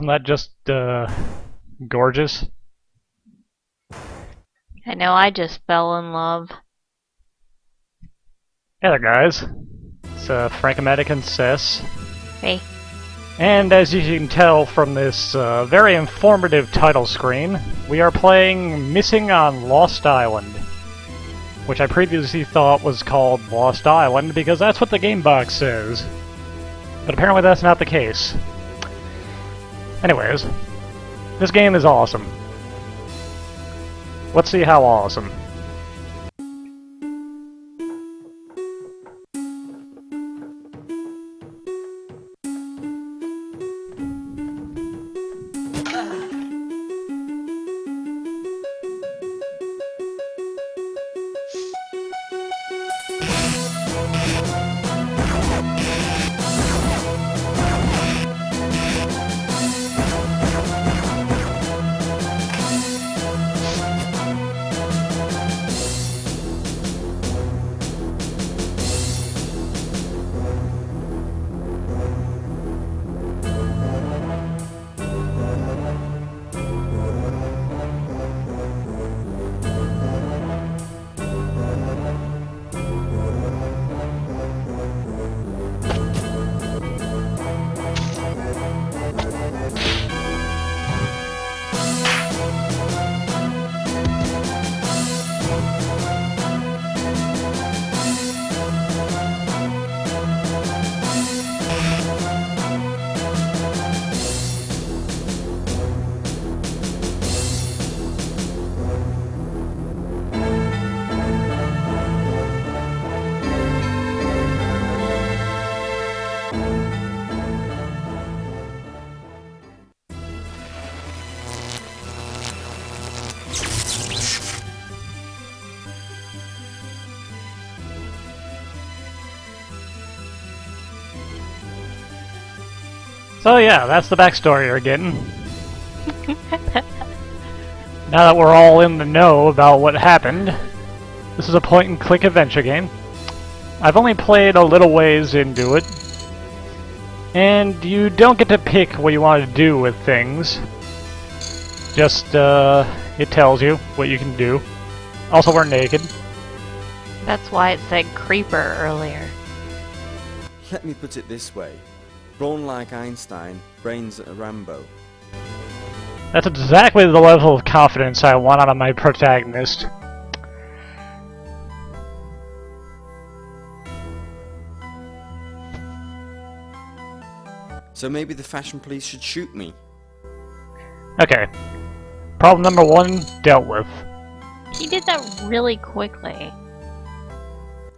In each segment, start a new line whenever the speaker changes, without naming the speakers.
that just, gorgeous?
I know, I just fell in love.
Hey there, guys. It's, Frankomatic and Cess.
Hey.
And as you can tell from this, very informative title screen, we are playing Missing on Lost Island, which I previously thought was called Lost Island because that's what the game box says. But apparently that's not the case. Anyways, this game is awesome. Let's see how awesome. So yeah, that's the backstory you're getting. Now that we're all in the know about what happened, this is a point-and-click adventure game. I've only played a little ways into it, and you don't get to pick what you want to do with things. Just, it tells you what you can do. Also, we're naked.
That's why it said creeper earlier.
Let me put it this way. Brawn like Einstein, brains a Rambo.
That's exactly the level of confidence I want out of my protagonist.
So maybe the fashion police should shoot me.
Okay. Problem number 1 dealt with.
He did that really quickly.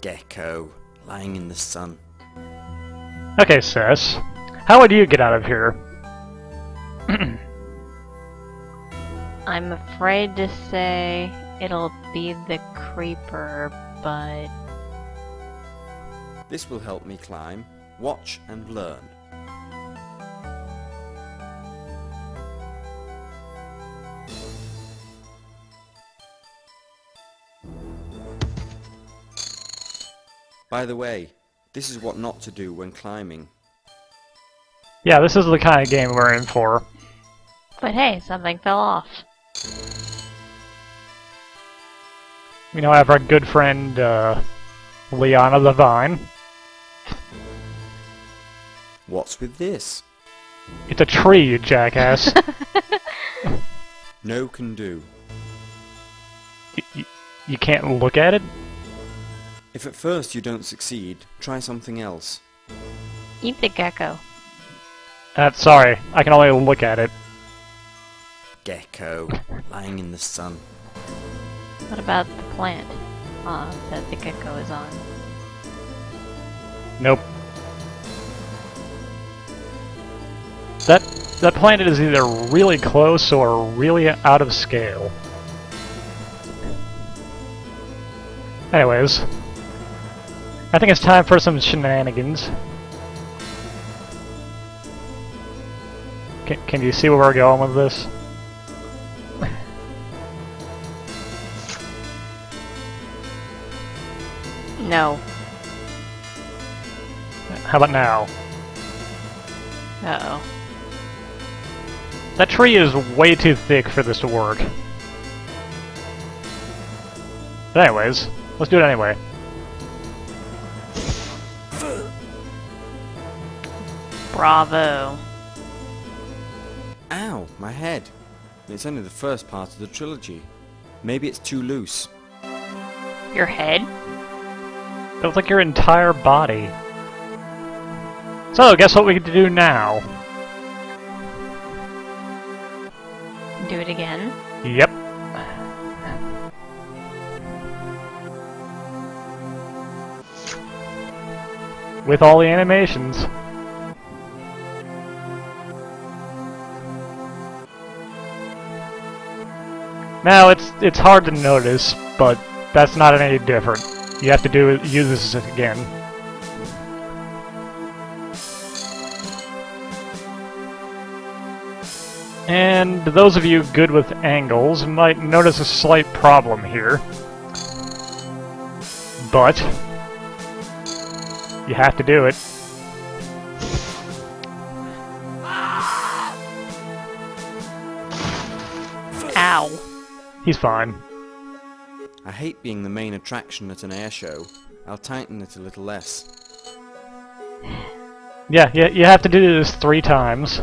Gecko, lying in the sun.
Okay, Cess. How would you get out of here?
I'm afraid to say it'll be the creeper, but...
This will help me climb, watch and learn. By the way, this is what not to do when climbing.
Yeah, this is the kind of game we're in for.
But hey, something fell off.
You know, I have our good friend, Liana Levine.
What's with this?
It's a tree, you jackass.
No can do.
You can't look at it?
If at first you don't succeed, try something else.
Eat the gecko.
Sorry, I can only look at it.
Gecko, lying in the sun.
What about the plant that the gecko is on?
Nope. That planet is either really close or really out of scale. Anyways, I think it's time for some shenanigans. Can you see where we're going with this?
No.
How about now?
Uh-oh.
That tree is way too thick for this to work. But anyways, let's do it anyway.
Bravo.
Ow, my head. It's only the first part of the trilogy. Maybe it's too loose.
Your head?
It looks like your entire body. So, guess what we get to do now?
Do it again?
Yep. With all the animations. Now, it's hard to notice, but that's not any different. You have to use this again. And those of you good with angles might notice a slight problem here. But you have to do it.
Ow.
He's fine.
I hate being the main attraction at an air show. I'll tighten it a little less.
Yeah, you have to do this 3 times.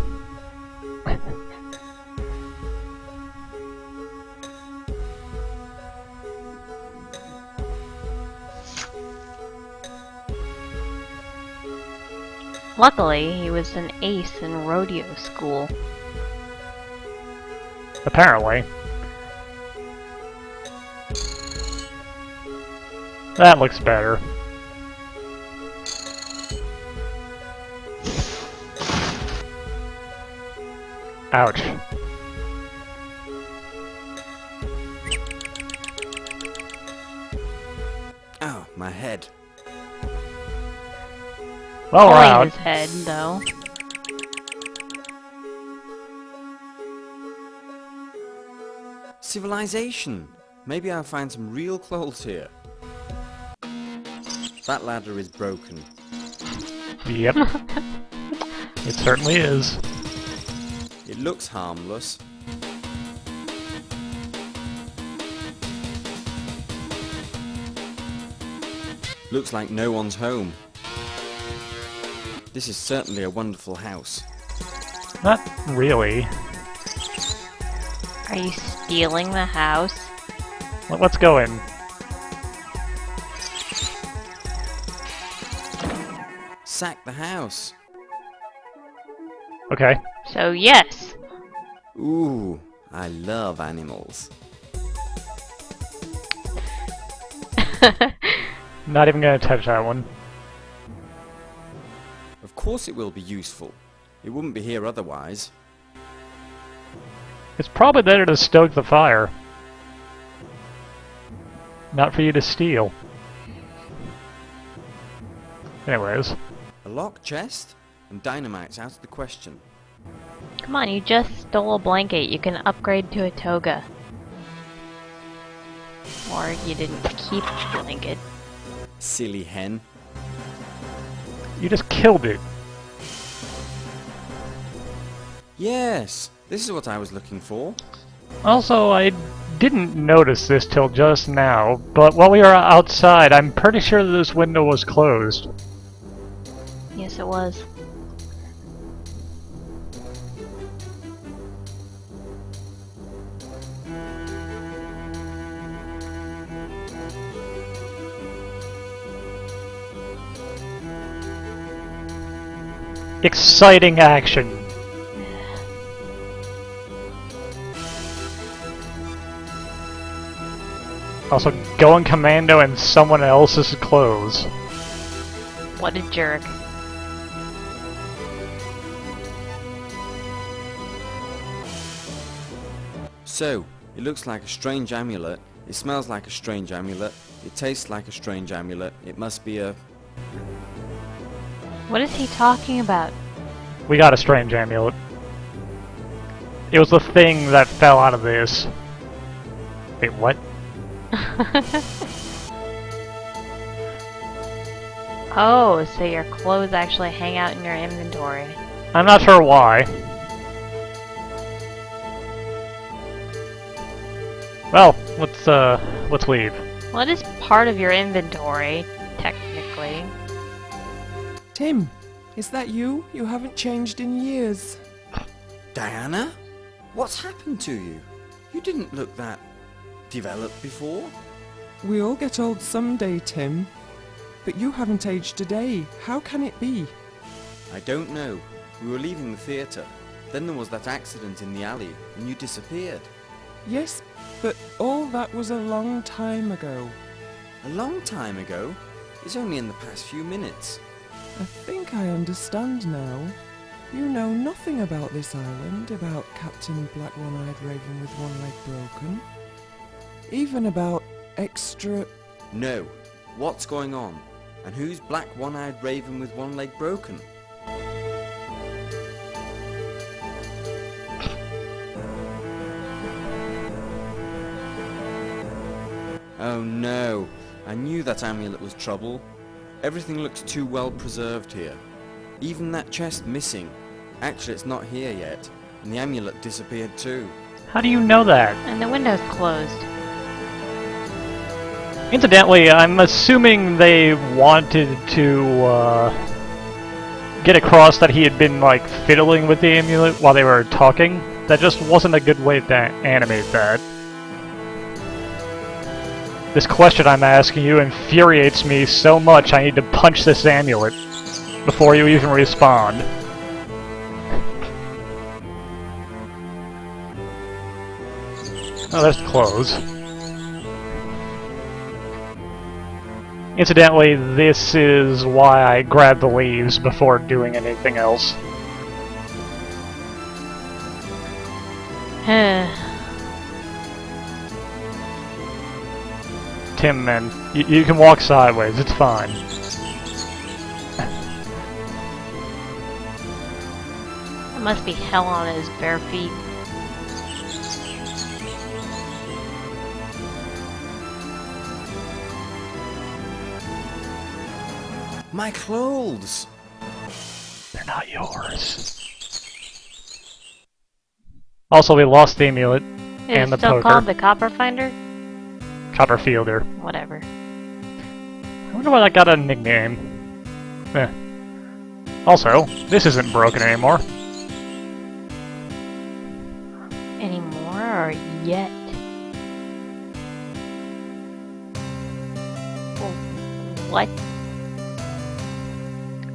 Luckily, he was an ace in rodeo school.
Apparently. That looks better. Ouch.
Ow, my head.
Well, we're
Only
out.
his head, though.
Civilization! Maybe I'll find some real clothes here. That ladder is broken.
Yep. It certainly is.
It looks harmless. Looks like no one's home. This is certainly a wonderful house.
Not really.
Are you stealing the house?
Let's go in.
Sack the house.
Okay.
So, yes.
Ooh, I love animals.
Not even gonna touch that one.
Of course it will be useful. It wouldn't be here otherwise.
It's probably better to stoke the fire. Not for you to steal. Anyways.
A locked chest? And dynamite's out of the question.
Come on, you just stole a blanket. You can upgrade to a toga. Or you didn't keep the blanket.
Silly hen.
You just killed it.
Yes, this is what I was looking for.
Also, I didn't notice this till just now, but while we were outside, I'm pretty sure that this window was closed.
Yes, it was.
Exciting action. Also, going commando in someone else's clothes.
What a jerk.
So, it looks like a strange amulet. It smells like a strange amulet. It tastes like a strange amulet. It must be a...
What is he talking about?
We got a strange amulet. It was the thing that fell out of this. Wait, what?
Oh, so your clothes actually hang out in your inventory.
I'm not sure why. Well, let's leave.
Well, it is part of your inventory, technically.
Tim, is that you? You haven't changed in years.
Diana? What's happened to you? You didn't look that developed before.
We all get old someday, Tim. But you haven't aged a day. How can it be?
I don't know. We were leaving the theatre. Then there was that accident in the alley, and you disappeared.
Yes, but all that was a long time ago.
A long time ago? It's only in the past few minutes.
I think I understand now. You know nothing about this island, about Captain Black One-Eyed Raven with one leg broken. Even about extra...
No. What's going on? And who's Black One-Eyed Raven with one leg broken? Oh no. I knew that amulet was trouble. Everything looks too well preserved here. Even that chest missing. Actually, it's not here yet, and the amulet disappeared too.
How do you know that?
And the window's closed.
Incidentally, I'm assuming they wanted to get across that he had been like fiddling with the amulet while they were talking. That just wasn't a good way to animate that. This question I'm asking you infuriates me so much I need to punch this amulet before you even respond. Oh, that's close. Incidentally, this is why I grabbed the leaves before doing anything else. Tim, man, you can walk sideways, it's fine.
It must be hell on his bare feet.
My clothes!
They're not yours. Also, we lost the amulet and the
It's still
poker.
called the Copper Finder?
Copperfielder.
Whatever.
I wonder why that got a nickname. Eh. Also, this isn't broken anymore.
Anymore or yet? What?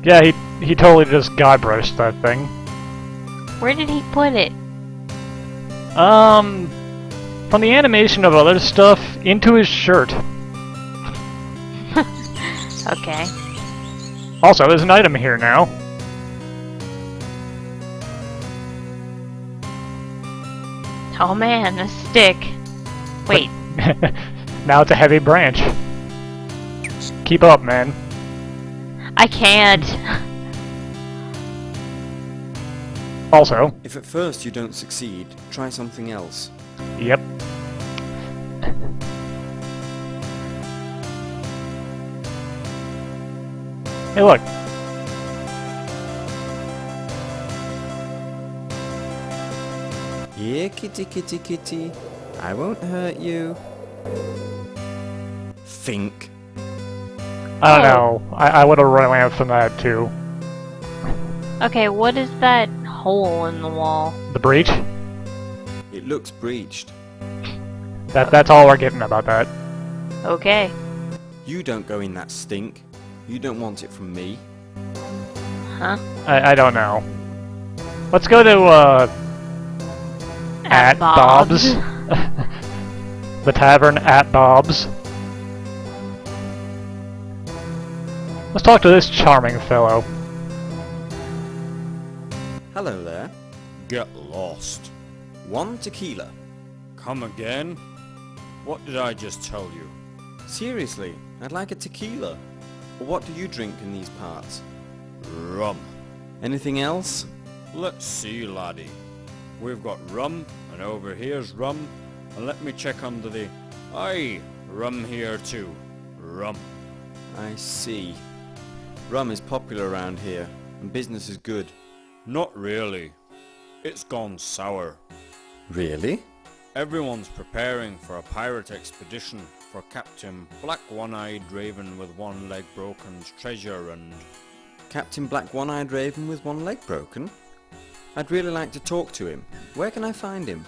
Yeah, he totally just Guybrush that thing.
Where did he put it?
From the animation of other stuff, into his shirt.
Okay.
Also, there's an item here now.
Oh man, a stick. Wait.
Now it's a heavy branch. Keep up, man.
I can't.
Also,
If at first you don't succeed, try something else.
yep. Hey, look.
Here, kitty, kitty, kitty. I won't hurt you. Think.
I don't know. I would have run away from that too.
Okay, what is that hole in the wall?
The breach?
It looks breached.
That's all we're getting about that.
Okay.
You don't go in that stink. You don't want it from me.
Huh?
I don't know. Let's go to, at Bob's. The tavern at Bob's. Let's talk to this charming fellow.
Hello there.
Get lost.
One tequila.
Come again? What did I just tell you?
Seriously, I'd like a tequila. Or what do you drink in these parts?
Rum.
Anything else?
Let's see, laddie. We've got rum, and over here's rum, and let me check under the... Aye, rum here too. Rum.
I see. Rum is popular around here, and business is good.
Not really. It's gone sour.
Really?
Everyone's preparing for a pirate expedition for Captain Black One-Eyed Raven with One Leg Broken's treasure and...
Captain Black One-Eyed Raven with one leg broken? I'd really like to talk to him. Where can I find him?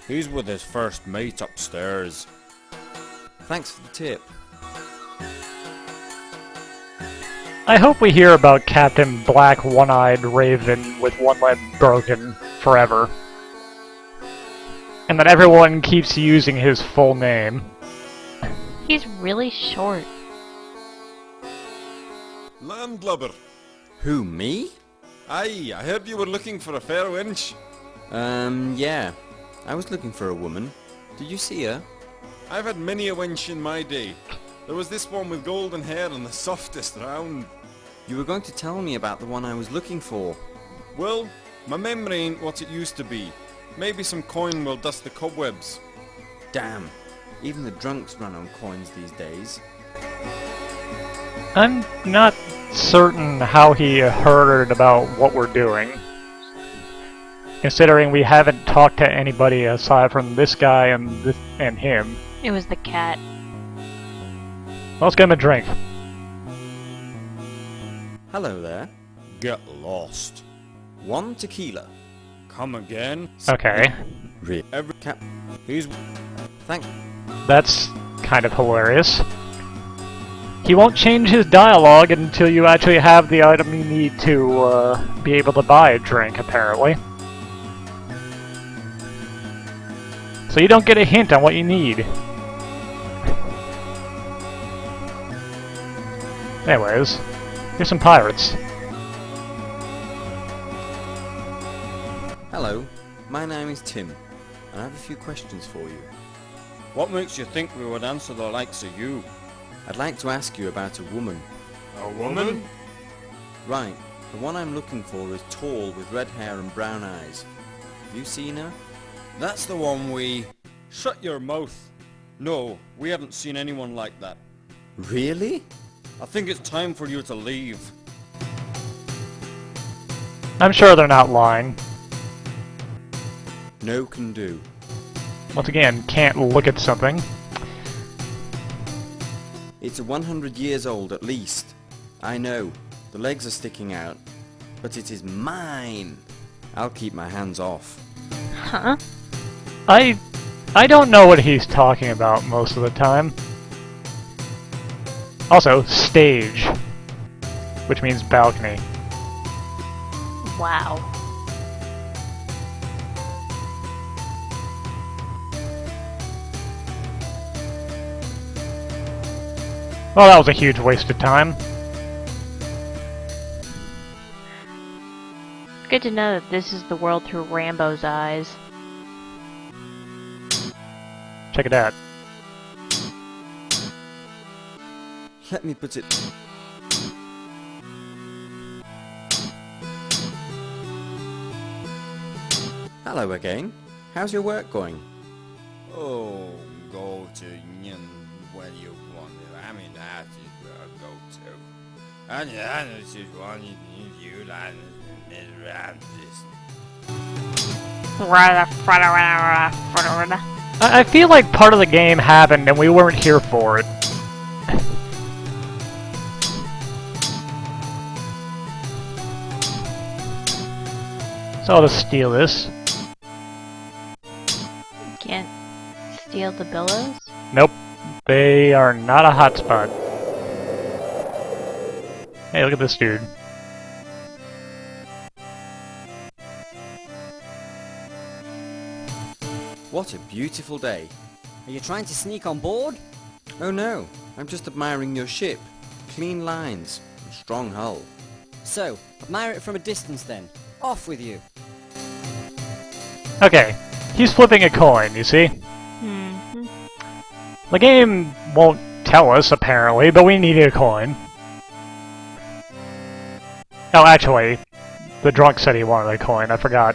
He's with his first mate upstairs.
Thanks for the tip.
I hope we hear about Captain Black One-Eyed Raven with one leg broken forever. And that everyone keeps using his full name.
He's really short.
Landlubber.
Who, me?
Aye, I heard you were looking for a fair wench.
Yeah. I was looking for a woman. Did you see her?
I've had many a wench in my day. There was this one with golden hair and the softest round.
You were going to tell me about the one I was looking for.
Well, my memory ain't what it used to be. Maybe some coin will dust the cobwebs.
Damn. Even the drunks run on coins these days.
I'm not certain how he heard about what we're doing. Considering we haven't talked to anybody aside from this guy and him.
It was the cat.
Well, let's get him a drink.
Hello there.
Get lost.
One tequila.
Come again?
Okay.
Every he's
Thank.
That's kind of hilarious. He won't change his dialogue until you actually have the item you need to be able to buy a drink, apparently. So you don't get a hint on what you need. Anyways, here's some pirates.
Hello. My name is Tim, and I have a few questions for you.
What makes you think we would answer the likes of you?
I'd like to ask you about a woman.
A woman?
Right. The one I'm looking for is tall with red hair and brown eyes. Have you seen her?
That's the one we... Shut your mouth. No, we haven't seen anyone like that.
Really?
I think it's time for you to leave.
I'm sure they're not lying.
No can do.
Once again, can't look at something.
It's 100 years old at least. I know. The legs are sticking out. But it is mine. I'll keep my hands off.
Huh?
I don't know what he's talking about most of the time. Also, stage, which means balcony.
Wow.
Well, that was a huge waste of time.
Good to know that this is the world through Rambo's eyes.
Check it out.
Let me put it... Hello again. How's your work going?
Oh, go to when you want to. I mean, that is where I go to. And it's just one you and around this.
I feel like part of the game happened and we weren't here for it. So I'll just steal this.
Can't steal the billows?
Nope. They are not a hotspot. Hey, look at this dude.
What a beautiful day.
Are you trying to sneak on board?
Oh no, I'm just admiring your ship. Clean lines, and strong hull.
So, admire it from a distance then. Off with you.
Okay, he's flipping a coin, you see?
Mm-hmm.
The game won't tell us, apparently, but we need a coin. Oh, actually, the drunk said he wanted a coin, I forgot.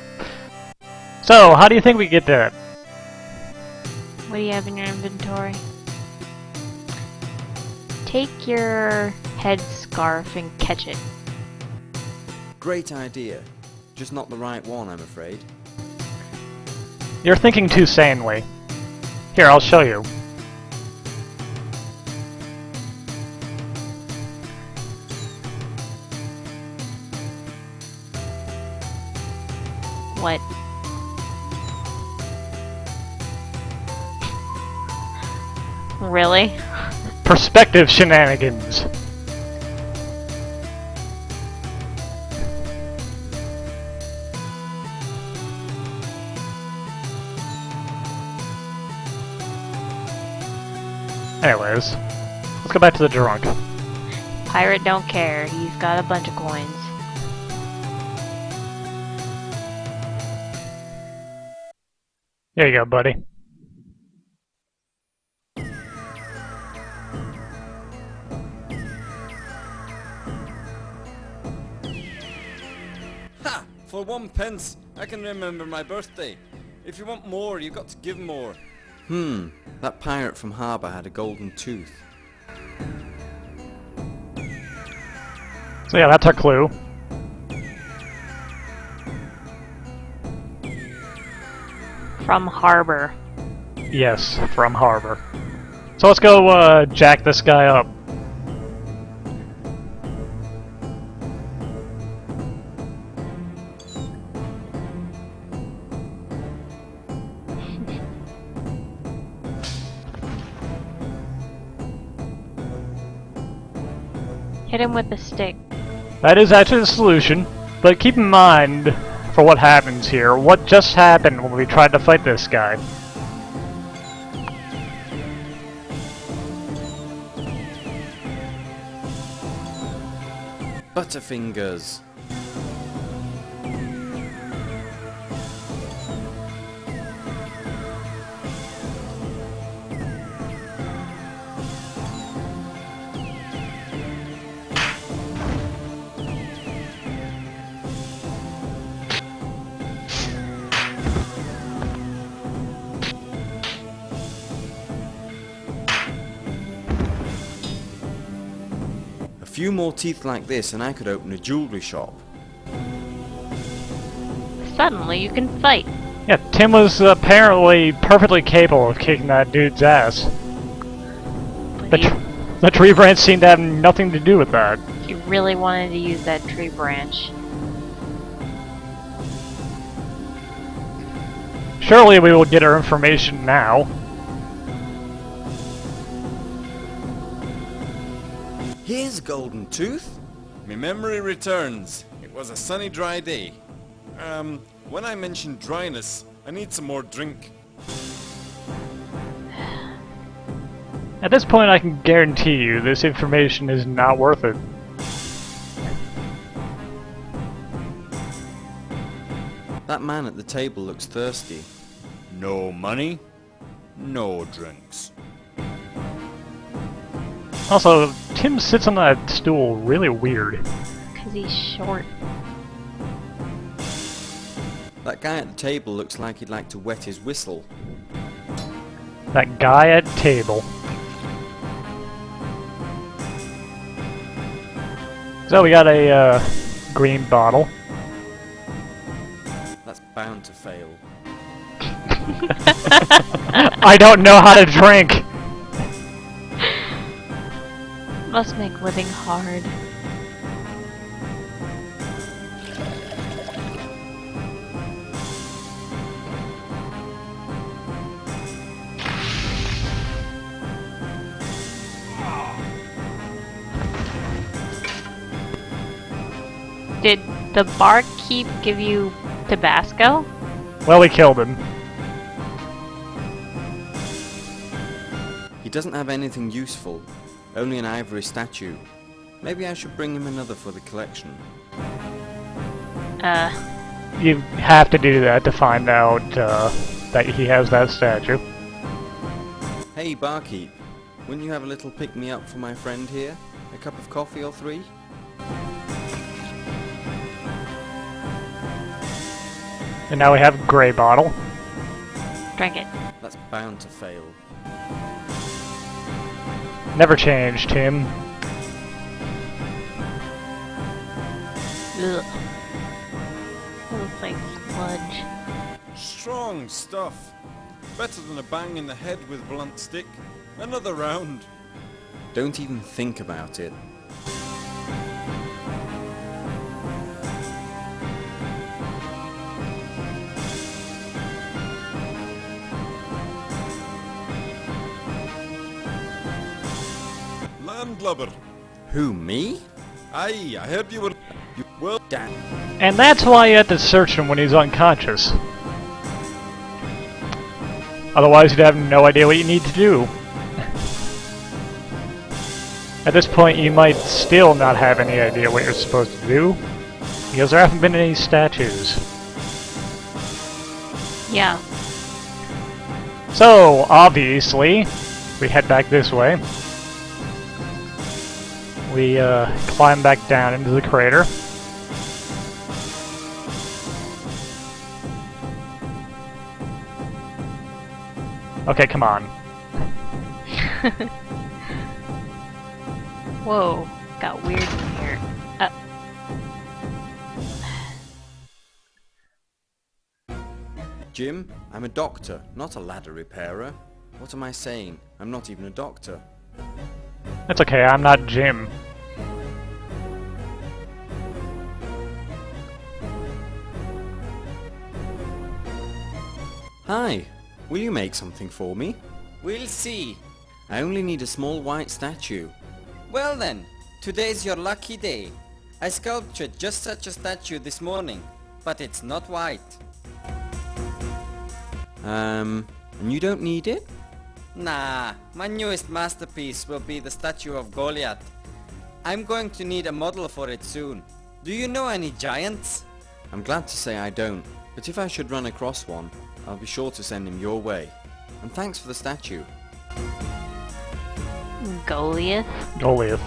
So, how do you think we get there?
What do you have in your inventory? Take your headscarf and catch it.
Great idea. Just not the right one, I'm afraid.
You're thinking too sanely. Here, I'll show you.
What? Really?
Perspective shenanigans. Anyways, let's go back to the drunk.
Pirate don't care. He's got a bunch of coins.
There you go, buddy.
Ha! For 1 pence, I can remember my birthday. If you want more, you've got to give more. That pirate from Harbour had a golden tooth.
So yeah, that's our clue.
From Harbor.
Yes, from Harbor. So let's go jack this guy up.
Hit him with a stick.
That is actually the solution, but keep in mind for what happens here. What just happened when we tried to fight this guy?
Butterfingers. A few more teeth like this and I could open a jewellery shop.
Suddenly you can fight.
Yeah, Tim was apparently perfectly capable of kicking that dude's ass.
But
The tree branch seemed to have nothing to do with that.
he really wanted to use that tree branch.
Surely we will get our information now.
Here's a golden tooth.
My memory returns. It was a sunny, dry day. When I mentioned dryness, I need some more drink.
At this point, I can guarantee you this information is not worth it.
That man at the table looks thirsty.
No money, no drinks.
Also, Tim sits on that stool really weird.
Because he's short.
That guy at the table looks like he'd like to wet his whistle.
That guy at table. So we got a green bottle.
That's bound to fail.
I don't know how to drink.
Must make living hard. Did the barkeep give you Tabasco?
Well, we killed him.
He doesn't have anything useful, only an ivory statue. Maybe I should bring him another for the collection.
You have to do that to find out that he has that statue.
Hey barkeep, wouldn't you have a little pick-me-up for my friend here? A cup of coffee or 3?
And now we have gray bottle.
Drink it.
That's bound to fail.
Never changed, Tim.
Ugh. It looks like sludge.
Strong strong stuff. Better than a bang in the head with blunt stick. Another round.
Don't even think about it.
Landlubber.
Who, me?
Aye, I heard you were... well...
Damn.
And that's why you have to search him when he's unconscious. Otherwise you'd have no idea what you need to do. At this point you might still not have any idea what you're supposed to do, because there haven't been any statues.
Yeah.
So, obviously, we head back this way. We climb back down into the crater. Okay, come on.
Whoa, got weird in here.
Jim, I'm a doctor, not a ladder repairer. What am I saying? I'm not even a doctor.
That's okay, I'm not Jim.
Hi, will you make something for me?
We'll see.
I only need a small white statue.
Well then, today's your lucky day. I sculptured just such a statue this morning, but it's not white.
And you don't need it?
Nah, my newest masterpiece will be the statue of Goliath. I'm going to need a model for it soon. Do you know any giants?
I'm glad to say I don't, but if I should run across one, I'll be sure to send him your way. And thanks for the statue.
Goliath?
Goliath.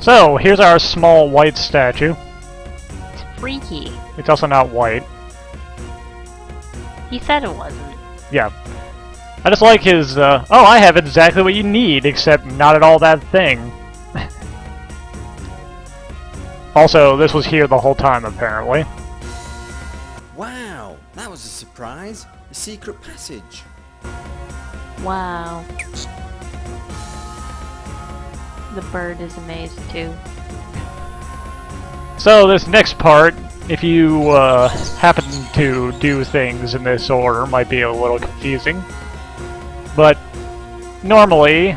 So, here's our small white statue.
It's freaky.
It's also not white.
He said it wasn't.
Yeah. I just like his, oh, I have exactly what you need, except not at all that thing. Also, this was here the whole time, apparently.
Wow, that was a surprise. A secret passage.
Wow. The bird is amazed too.
So, this next part, if you happen to do things in this order, might be a little confusing. But normally,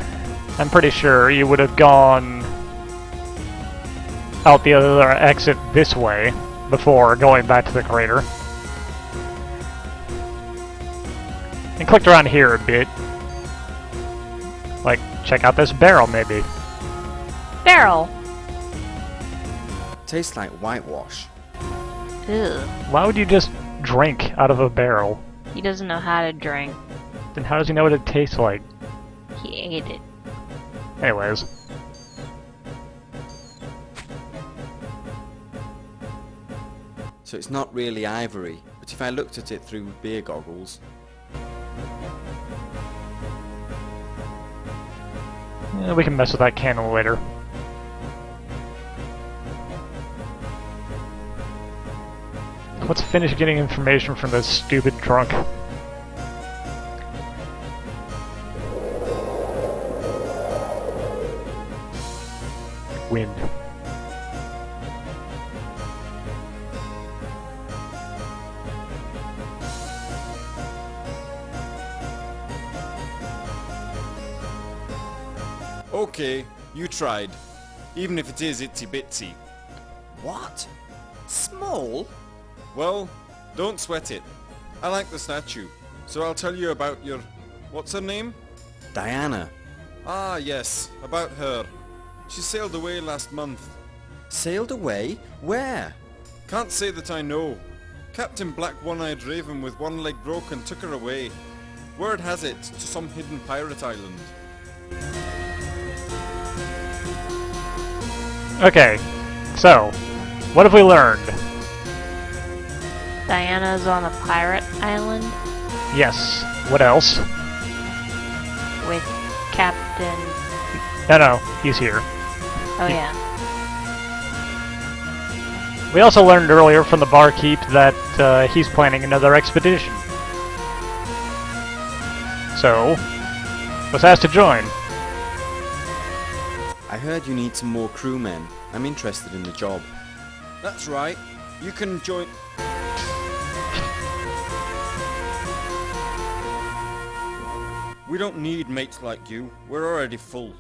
I'm pretty sure you would have gone out the other exit this way before going back to the crater. And clicked around here a bit. Like, check out this barrel, maybe.
Barrel!
Tastes like whitewash.
Ew.
Why would you just drink out of a barrel?
He doesn't know how to drink.
Then how does he know what it tastes like?
He ate it.
Anyways.
So it's not really ivory, but if I looked at it through beer goggles...
Yeah, we can mess with that candle later. Let's finish getting information from this stupid drunk. Wind.
Okay, you tried. Even if it is itsy bitsy.
What? Small?
Well, don't sweat it. I like the statue, so I'll tell you about your... what's her name?
Diana.
Ah, yes, about her. She sailed away last month.
Sailed away? Where?
Can't say that I know. Captain Black One-Eyed Raven with one leg broken took her away. Word has it, to some hidden pirate island.
Okay, so, what have we learned?
Diana's on a pirate island
Yes, what else?
with Captain...
No, he's here.
Oh yeah.
We also learned earlier from the barkeep that he's planning another expedition. So, was asked to join.
I heard you need some more crewmen. I'm interested in the job.
That's right. You can join... We don't need mates like you. We're already full.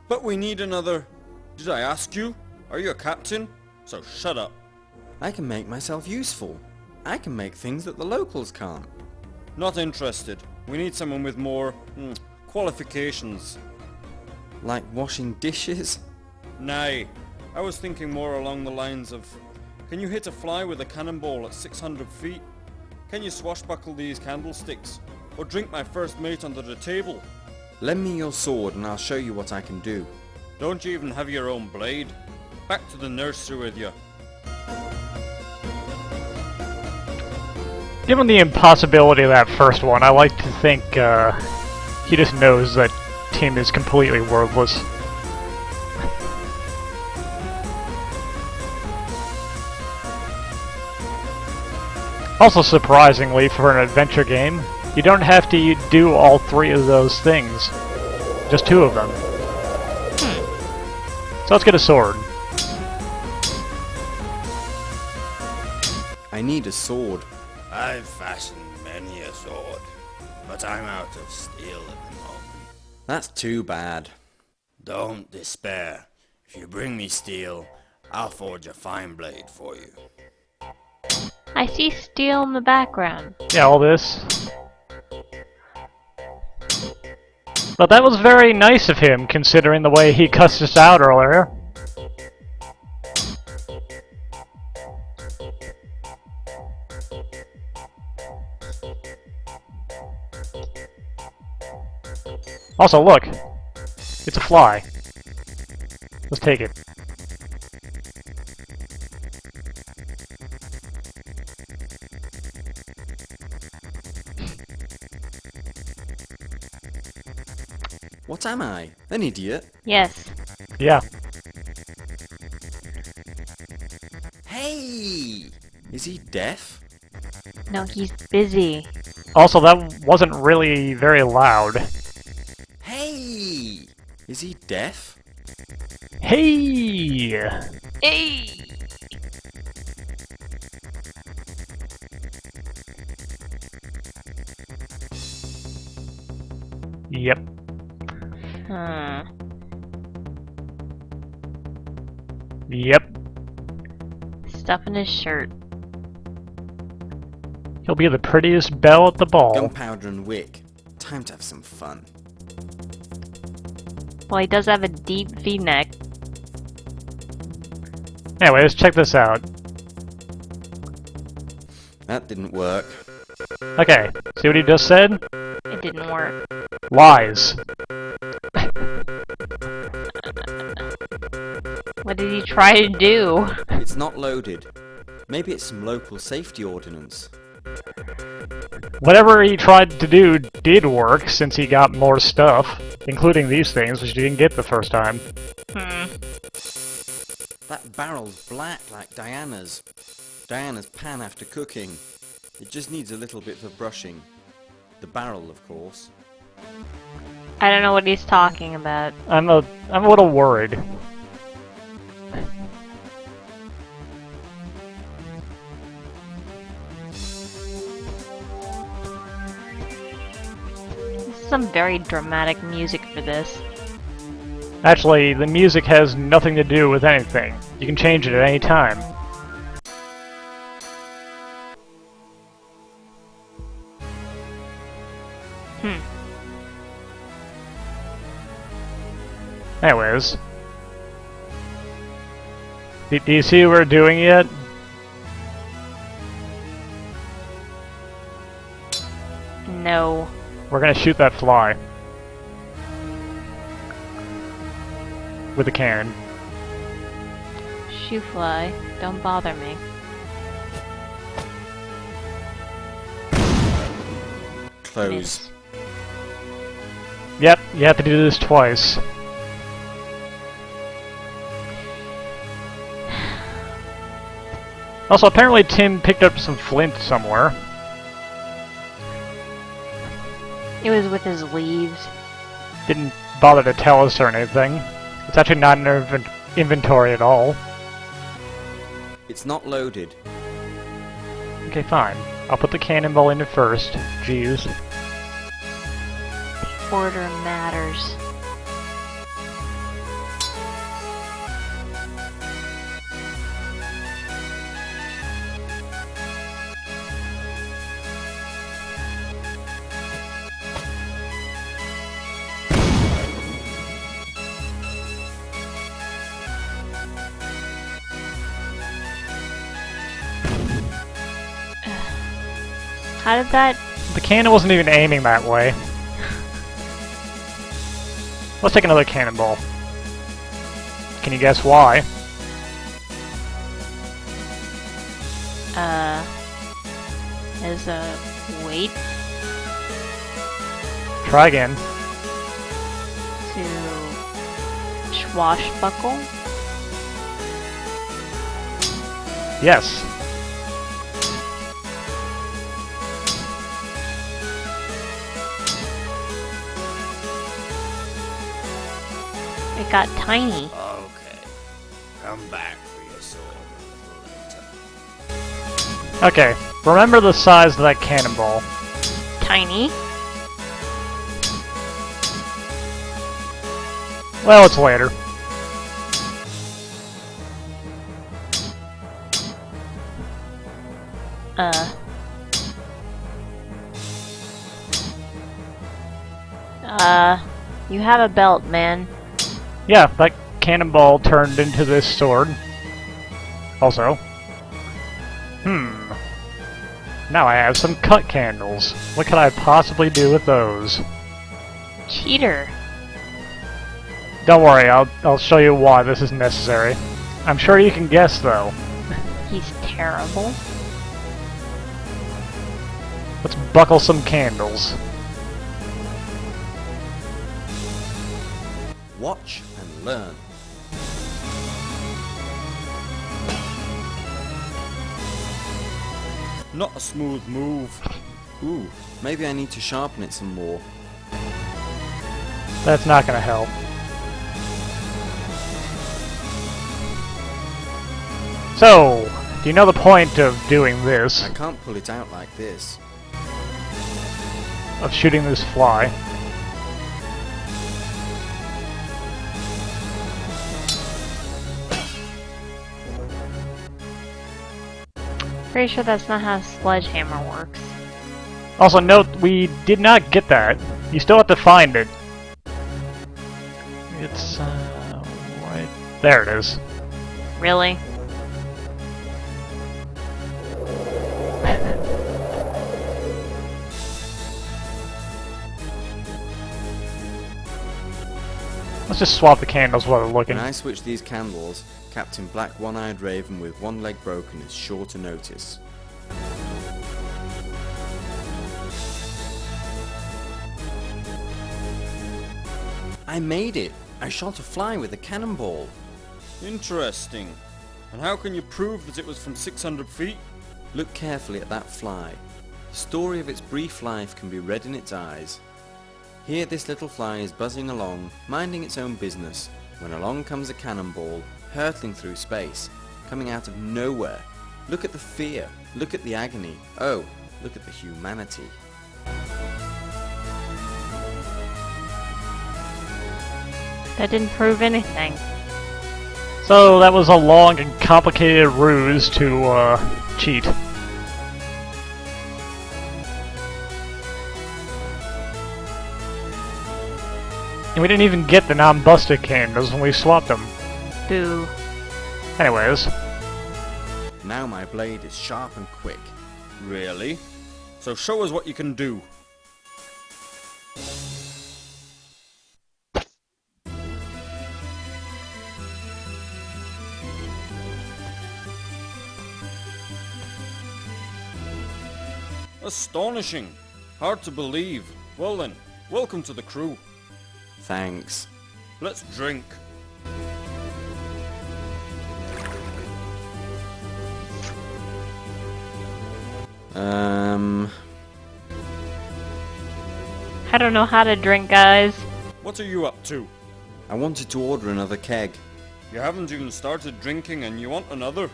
But we need another... Did I ask you? Are you a captain? So shut up.
I can make myself useful. I can make things that the locals can't.
Not interested. We need someone with more... qualifications.
Like washing dishes?
Nay. I was thinking more along the lines of... Can you hit a fly with a cannonball at 600 feet? Can you swashbuckle these candlesticks? Or drink my first mate under the table?
Lend me your sword and I'll show you what I can do.
Don't you even have your own blade? Back to the nursery with you.
Given the impossibility of that first one, I like to think he just knows that Tim is completely worthless. Also surprisingly, for an adventure game, you don't have to do all three of those things. Just two of them. So let's get a sword.
I need a sword.
I've fashioned many a sword, but I'm out of steel at the moment.
That's too bad.
Don't despair. If you bring me steel, I'll forge a fine blade for you.
I see steel in the background.
Yeah, all this. But that was very nice of him, considering the way he cussed us out earlier. Also, look! It's a fly. Let's take it.
What am I? An idiot?
Yes.
Yeah.
Hey! Is he deaf?
No, he's busy.
Also, that wasn't really very loud.
Hey! Is he deaf?
Hey!
Hey!
Yep. Yep.
Stuff in his shirt.
He'll be the prettiest belle at the ball.
Gunpowder and wick. Time to have some fun.
Well, he does have a deep V-neck.
Anyway, let's check this out.
That didn't work.
Okay, see what he just said?
It didn't work.
Lies.
What did he try to do?
It's not loaded. Maybe it's some local safety ordinance.
Whatever he tried to do did work, since he got more stuff, including these things, which he didn't get the first time.
That barrel's black like Diana's. Diana's pan after cooking. It just needs a little bit of brushing. The barrel, of course.
I don't know what he's talking about.
I'm a little worried.
Some very dramatic music for this.
Actually, the music has nothing to do with anything. You can change it at any time. Anyways. Do you see what we're doing yet?
No.
We're gonna shoot that fly. With a cannon.
Shoe fly. Don't bother me.
Close.
Miss.
Yep, you have to do this twice. Also, apparently Tim picked up some flint somewhere.
It was with his leaves.
Didn't bother to tell us or anything. It's actually not in our inventory at all.
It's not loaded.
Okay, fine. I'll put the cannonball in it first. Jeez.
The order matters. How did that...
The cannon wasn't even aiming that way. Let's take another cannonball. Can you guess why?
As a weight
Try again.
to swashbuckle?
Yes.
It got tiny.
Okay. Come back for your sword a little later.
Okay, remember the size of that cannonball.
Tiny?
Well, it's later.
You have a belt, man.
Yeah, that cannonball turned into this sword. Also. Now I have some cut candles. What could I possibly do with those?
Cheater.
Don't worry, I'll show you why this is necessary. I'm sure you can guess, though.
He's terrible.
Let's buckle some candles.
Watch and learn.
Not a smooth move.
Ooh, maybe I need to sharpen it some more.
That's not gonna help. So, do you know the point of doing this?
I can't pull it out like this.
Of shooting this fly?
Pretty sure that's not how sledgehammer works.
Also, note, we did not get that. You still have to find it. It's, right... There it is.
Really?
Let's just swap the candles while we're looking.
When I switch these candles, Captain Black One-Eyed Raven with one leg broken is sure to notice. I made it! I shot a fly with a cannonball.
Interesting. And how can you prove that it was from 600 feet?
Look carefully at that fly. The story of its brief life can be read in its eyes. Here this little fly is buzzing along, minding its own business, when along comes a cannonball, hurtling through space, coming out of nowhere. Look at the fear, look at the agony, oh, look at the humanity.
That didn't prove anything.
So that was a long and complicated ruse to, cheat. And we didn't even get the non-busted candles when we swapped them.
Boo.
Anyways.
Now my blade is sharp and quick.
Really? So show us what you can do. Astonishing. Hard to believe. Well then, welcome to the crew.
Thanks.
Let's drink.
I don't know how to drink, guys.
What are you up to?
I wanted to order another keg.
You haven't even started drinking and you want another?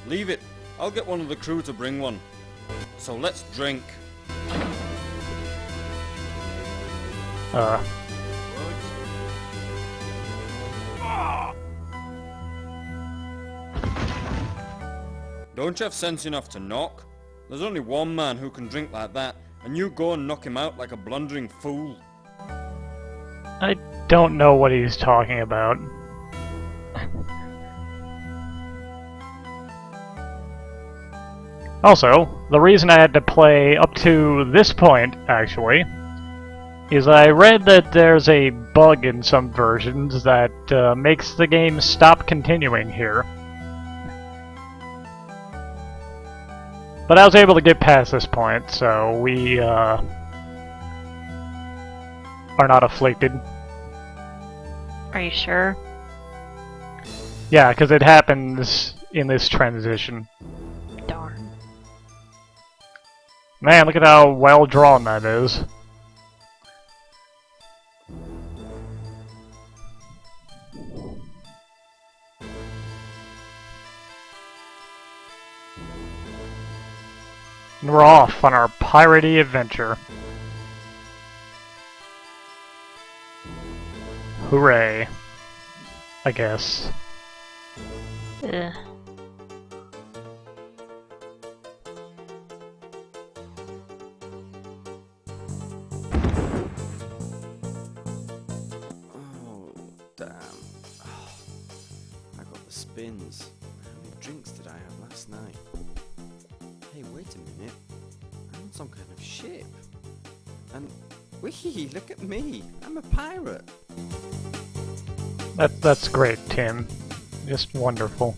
Leave it. I'll get one of the crew to bring one. So let's drink. Don't you have sense enough to knock? There's only one man who can drink like that, and you go and knock him out like a blundering fool.
I don't know what he's talking about. Also, the reason I had to play up to this point, actually, is I read that there's a bug in some versions that makes the game stop continuing here. But I was able to get past this point, so we are not afflicted.
Are you sure?
Yeah, because it happens in this transition.
Darn.
Man, look at how well drawn that is. And we're off on our piratey adventure. Hooray. I guess.
Ugh.
Oh, damn. Oh, I got the spins. How many drinks did I have last night? Hey, wait a minute. I'm on some kind of ship. And, whee, look at me. I'm a pirate.
That's great, Tim. Just wonderful.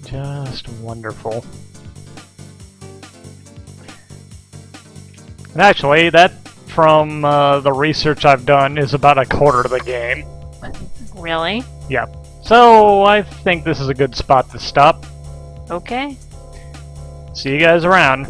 Just wonderful. And actually, that, from the research I've done, is about a quarter of the game.
Really?
Yep. So, I think this is a good spot to stop.
Okay.
See you guys around.